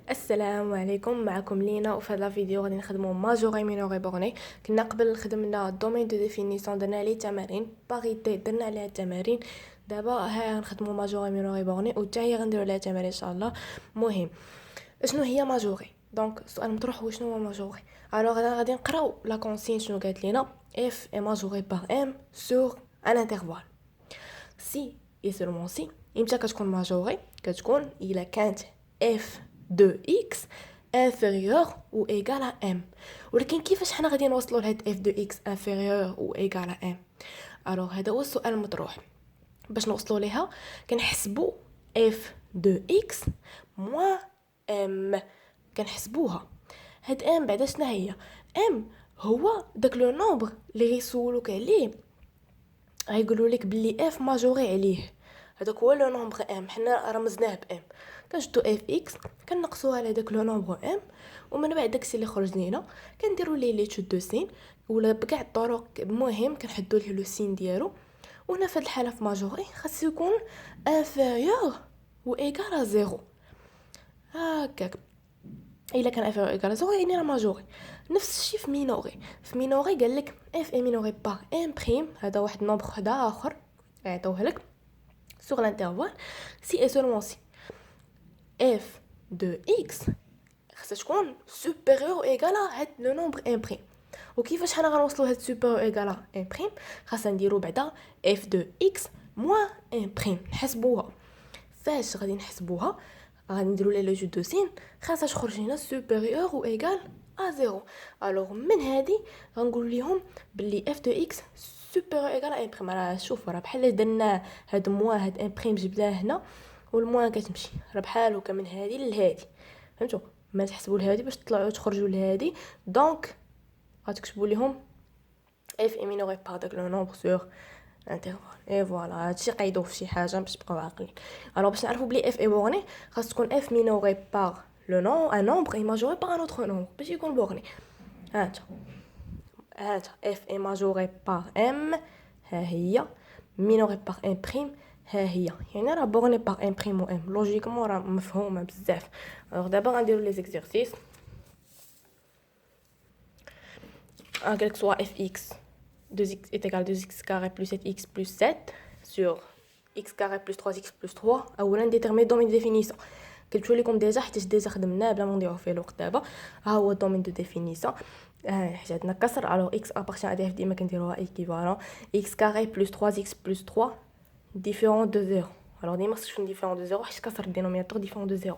السلام عليكم، معكم لينا. وفي هذا الفيديو غادي نخدموا ماجوري مينوري بورني. كنا قبل خدمنا دومين دو ديفينيسيون، درنا عليه تمارين باريتي، درنا عليها التمارين. دابا ها غنخدموا ماجوري مينوري بورني وحتى هي غنديروا عليها تمارين ان شاء الله. مهم، شنو هي ماجوري؟ دونك السؤال مطروح هو شنو هو ماجوري. الوغ غادي نقراو لا كونسين شنو قالت لينا. اف اي ماجوري بار ام سور ان انترفال. سي اي سولمون سي امتى كتكون ماجوري؟ كتكون الا كانت اف de x inférieur ou égal à m. ولكن كيفاش حنا غادي نوصلوا لهاد f de x inférieur ou égal à m؟ alors هذا هو السؤال المطروح. باش نوصلوا ليها كنحسبوا f de x moins m، كنحسبوها. هاد m بعدا شنو هي؟ m هو داك لو نومبر اللي غيسولوك عليه، غيقولوا لك بلي f ماجوري عليه. هذاك هو لو نومبر ام، حنا رمزناه ب ام. كنشدو اف اكس كنقصوها على داك لو نومبر ام، ومن بعد داكشي اللي خرج لينا كنديروا ليه ليتود دو سين ولا بكاع الطرق. المهم كنحدوا ليه لو سين ديالو. وهنا في هذه الحاله في ماجوري خاصو يكون انفيريور و ايغال زيرو. هكاك الا كان انفيريور ايغال زيرو يعني راه ماجوري. نفس الشيء في مينوري. في مينوري قال لك اف اي مينوري بار ام بريم، هذا واحد نومبر خدا اخر عطوه لك sur l'intervalle si et seulement si f de x خاصها تكون supérieur ou égal à هاد لو نومبر امبريم. وكيفاش حنا غنوصلوا هاد supérieur ou égal à امبريم؟ خاصنا نديرو بعدا f de x moins امبريم نحسبوها. فاش غادي نحسبوها؟ غادي نديرو لي لو جو دو سين، خاصها تخرج لنا supérieur ou égal à 0. alors من هادي غنقول لهم بلي f de x supérieur ou égal à امبريم. راه شوف راه بحال درنا هاد موان هاد امبريم جبناه هنا والموان كتمشي، راه بحال هكا من هادي لهادي. فهمتوا؟ ما تحسبوا لهادي باش تطلعوا تخرجوا لهادي. دونك غتكتبوا لهم اف اي مينوري بار داك لو نومبر سور انترفال. اي فوالا، هادشي قيدوه في شي حاجه باش تبقاو عاقلين. الوغ باش نعرفوا بلي اف اي بورني خاص تكون اف مينوري بار لو نون ان نومبر اي ماجوري بار ان اوتر نومبر باش يكون بورني. هانتا اف اي ماجوري بار ام، ها هي مينوري بار ام بريم، ها هي. يعني راه بورني بار ام بريم و ام، لوجيكمون راه مفهومه بزاف. الوغ دابا غنديروا لي زيكزيرسيس. قالك soit fx 2x est égal à 2x carré plus 7x plus 7 sur x carré plus 3x plus 3. اولا ديتيرمي دومين ديفينيسيون. قلت لكم ديجا حيت ديجا خدمناه بلا ما نضيعوا فيه الوقت. دابا ها هو دومين دو ديفينيسيون. حيت عندنا كسر. الوغ x ابارتيان ا دي اف ديما كنديروها ايكيفالون x carré plus 3x plus 3 différent de 0. الوغ ديما خصك تكون différent de 0 حيت كسر الدينوميناتور différent de 0.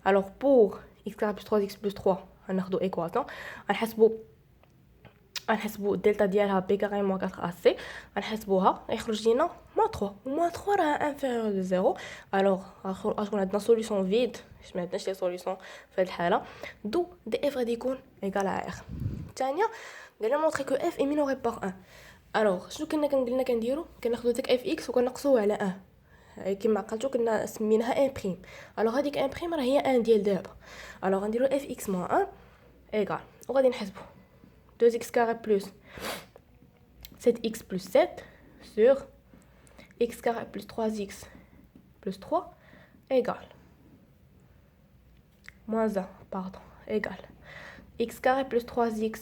الوغ pour x carré plus 3x plus 3 غناخذوا ايكواسيون. غنحسبوا الدلتا ديالها بي كاري موان 4 ac. غنحسبوها يخرج لينا موان 3 وموان 3 راه انفيريور دو 0. الوغ غتكون عندنا سوليوشن فيد باش ما عندناش لي سوليوشن في هذه الحاله. دو دي اف غادي يكون ايكال ا ار. الثانيه قالنا مونطري كو اف اي مينوري بار 1. الوغ شنو قلنا كنديرو؟ كناخذوا داك اف اكس وكنقصوه على 1 كما عقلتو كنا سميناها ان بريم. الوغ هذيك ان بريم راه هي ان ديال دابا. الوغ غنديرو اف اكس موان 1 ايكال وغادي نحسبو 2x carré plus 7x plus 7 sur x carré plus 3x plus 3 égale moins 1, pardon, égale x carré plus 3x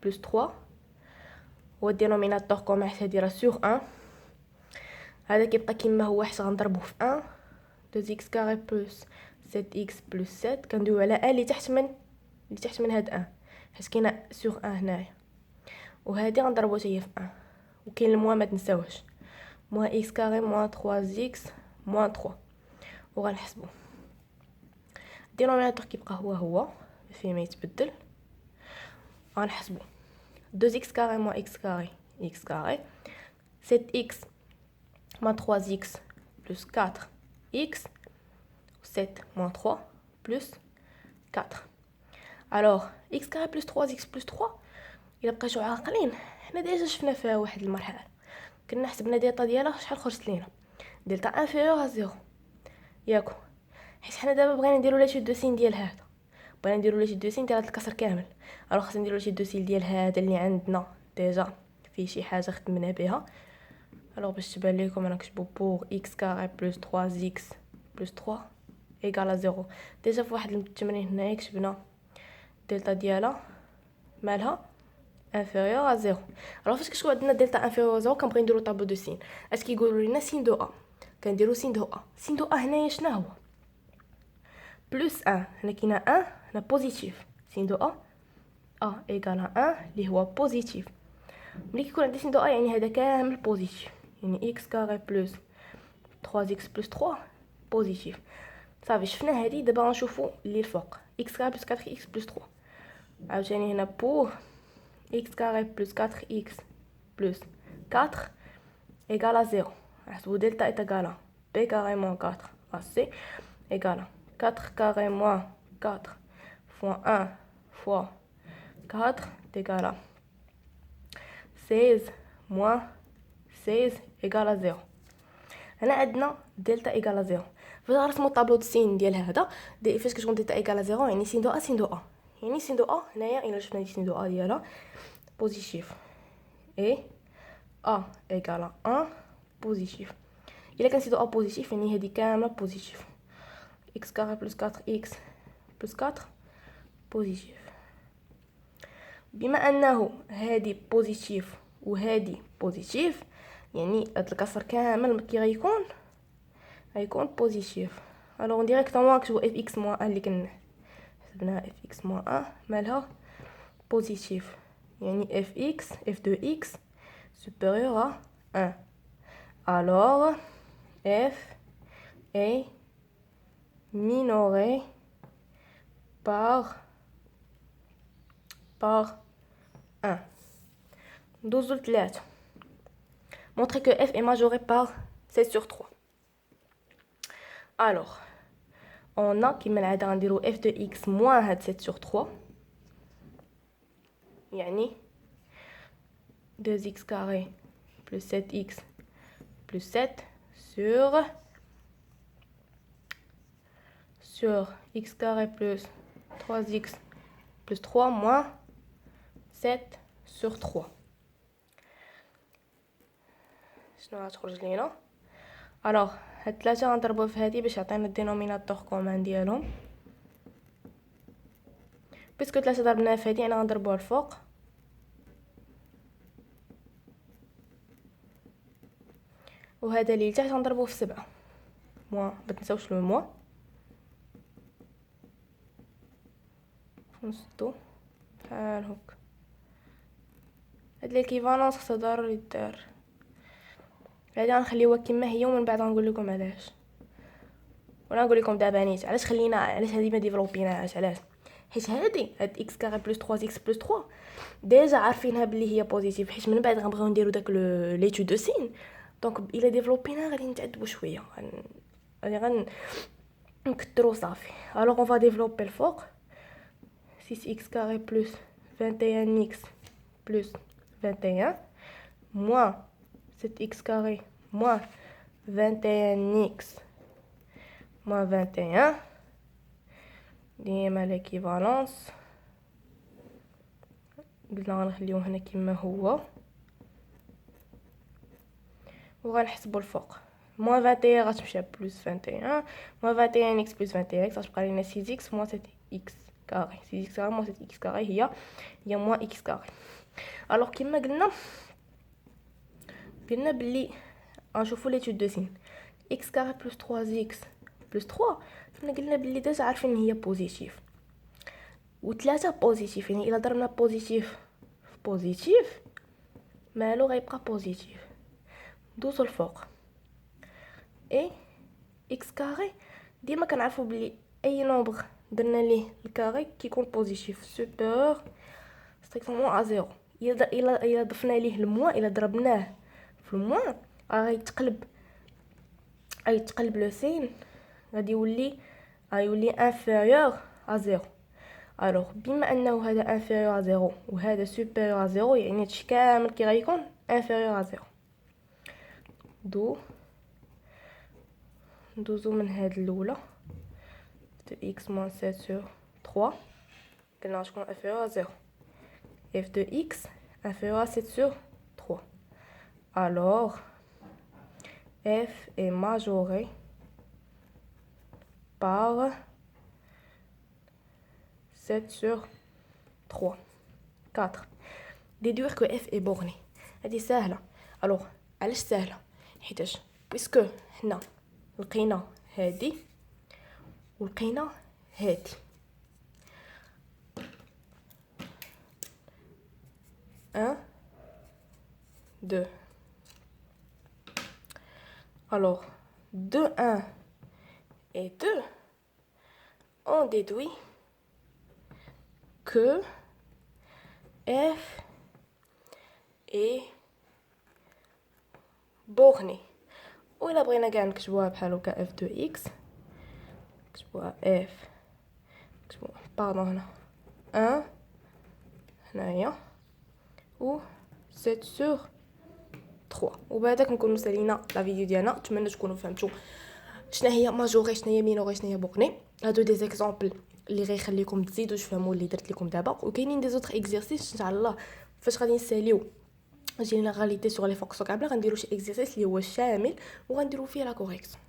plus 3 هو الدينوميناتور كومون حتى دايره sur 1. هذا كيبقى كيما هو حيت غنضربوه في 1. 2x carré plus 7x plus 7 كندويو على 1 اللي تحت من هاد 1 حيت كاينه sur 1 هنايا. وهذه غنضربو حتى هي في 1 وكاين الموان ما تنساوهش موان اكس كاري موان 3 اكس موان 3 وغنحسبو الدينوميناتور كيبقى هو فيه ما يتبدل. غنحسبو 2 اكس كاري موان اكس كاري اكس كاري 7 اكس موان 3 اكس بلس 4 اكس 7 موان 3 بلس 4. الوغ اكس كاري بلس 3 اكس بلس 3 الا بقيتو عاقلين حنا ديجا شفنا فيها واحد المرحله كنا حسبنا ديتا ديالها شحال خرجت لينا دلتا انفيريور ا 0 ياكو. حيت حنا دابا بغينا نديرو لا شيت دو سين ديال هذا، بغينا نديرو لا شيت دو سين ديال هذا الكسر كامل. الوغ خاصنا نديرو لا شيت دو سين ديال هذا اللي عندنا ديجا فيه شي حاجه خدمنا بها. الوغ باش تبان لكم انا كتبو بور x carré plus 3x plus 3 ايكال 0. ديجا في واحد التمرين هنايا كتبنا دلتا ديالها مالها inférieur à 0. alors فاش كتكون عندنا دلتا inférieur à 0 كنبغي نديرو طابلو دو سين. اش كيقولوا لنا سين دو ا، كنديرو سين دو ا. سين دو ا هنايا شنو هو؟ بلس 1. هنا كاينه 1 هنا بوزيتيف. سين دو ا ا ايكال 1 اللي هو بوزيتيف. ملي كيكون عندي سين دو ا يعني هذا كامل بوزيتيف، يعني اكس كاري بلس 3 اكس بلس 3 بوزيتيف. صافي شفنا هذه. دابا غنشوفوا اللي الفوق اكس كاري بلس 4 اكس بلس 3. عاوتاني هنا بور x carré plus 4x plus 4 égale à 0. Alors, delta est égal à b carré moins 4 à c égale à 4 carré moins 4 fois 1 fois 4 est égal à 16 moins 16 égale à 0. هنا عندنا دلتا ايكال ا 0. فاش غنرسمو الطابلو د السين ديال هذا فاش كتكون دلتا ايكال ا 0 يعني سين دو ا سين دو ا. يعني سين دو ا هنايا الا شفنا سين دو ا ديالها بوزيتيف اي ا ايكال 1 بوزيتيف. الا كان سين دو ا بوزيتيف يعني هذه كامله بوزيتيف. اكس كاري بلس 4 اكس بلس 4 بوزيتيف. بما انه هذه بوزيتيف وهذه بوزيتيف يعني هاد الكسر كامل كي غيكون بوزيتيف. الوغ ديريكتومون نكتبو اف اكس موان 1 اللي كنا حسبناها اف اكس موان 1 مالها بوزيتيف، يعني اف اكس اف دو اكس supérieur à 1. alors f est minoré par 1. دوزو لثلاثة. montrer que f est majoré par 7 sur 3. alors on a كيما العاده غنديرو f de x moins هاد 7 sur 3 يعني 2x carré plus 7x plus 7 sur x carré plus 3x plus 3 moins 7 sur 3. شنو غتخرج لينا؟ الوغ هاد 3 غنضربوها في هادي باش يعطينا الدينوميناتور كومان ديالهم. باسكو 3 ضربناها في هادي انا غنضربوها الفوق وهذا اللي لتحت غنضربوه في 7 موا. متنساوش لو موا نصدو بحال هكا. هاد ليكيفالونس خصها ضروري يدار. بعدا غنخليوها كما هي ومن بعد غنقول لكم علاش. ولا نقول لكم دابا نيت علاش هذه ما ديفلوبيناهاش. علاش؟ حيت هاد اكس كاري بلس 3 اكس بلس 3 ديجا عارفينها بلي هي بوزيتيف، حيت من بعد غنبغيو نديرو داك ليتود دو سين. دونك الا ديفلوبينا غادي نتعذبوا شويه، غادي نكثروا صافي. الوغ اون فا ديفلوبي الفوق 6 اكس كاري بلس 21 اكس بلس 21 moins 7x carré moins 21x moins 21 ديما l'équivalence. قلنا غنخليوه هنا كما هو وغنحسبوا الفوق. moins 21 غتمشي بلس 21 moins 21x بلس 21x غتبقى لينا 6x moins 7x carré. 6x carré moins 7x carré هي moins x carré. الوغ كما قلنا بلي غنشوفوا ليتود دو سين x كاري بلس 3x بلس 3 قلنا بلي ديجا عارفين هي بوزيتيف و3 بوزيتيف، يعني الا ضربنا بوزيتيف في بوزيتيف مالو غيبقى بوزيتيف. دوزو الفوق اي x كاري ديما كنعرفوا بلي اي نومبر درنا ليه الكاري كيكون بوزيتيف سوبر ستريكتومون ا 0. الا ضفنا ليه الموا، الا ضربناه في الموا غيتقلب لو سين غادي يولي انفيريور ا 0. الوغ بما انه هذا انفيريور ا 0 وهذا سوبيريور ا 0 يعني هادشي كامل كي غيكون انفيريور ا 0. ندوزو من هاد الاولى de x moins 7 sur 3 قلنا غتكون انفيريور ا 0 f de x inférieur à 7 sur 3. alors f est majoré par 7 sur 3. 4. déduire que f est borné. هذه سهله. الوغ علاش سهله؟ حيتاش بيسكو حنا لقينا هادي ولقينا هادي 1 2. Alors, de 1 et 2, on déduit que f est borné. وإلا بغينا كاع نكتبوها بحال هكا f de x نكتبوها f نكتبوها باردون هنا 1 هنايا و 7 sur 3. وبهذاك نكونوا سالينا لا فيديو ديالنا. نتمنى تكونوا فهمتوا شنو هي ماجوري شنو هي مينوري شنو هي بورني. هادو دي زيكزامبل اللي غيخليكم تزيدوا تفهموا اللي درت لكم دابا. وكاينين دي زوتر اكزرسيس ان شاء الله فاش غادي نساليو جينيراليتي سور لي فونكسيون كابلا غنديروا شي اكزرسيس اللي هو شامل وغنديروا فيه لا كوريكسيون.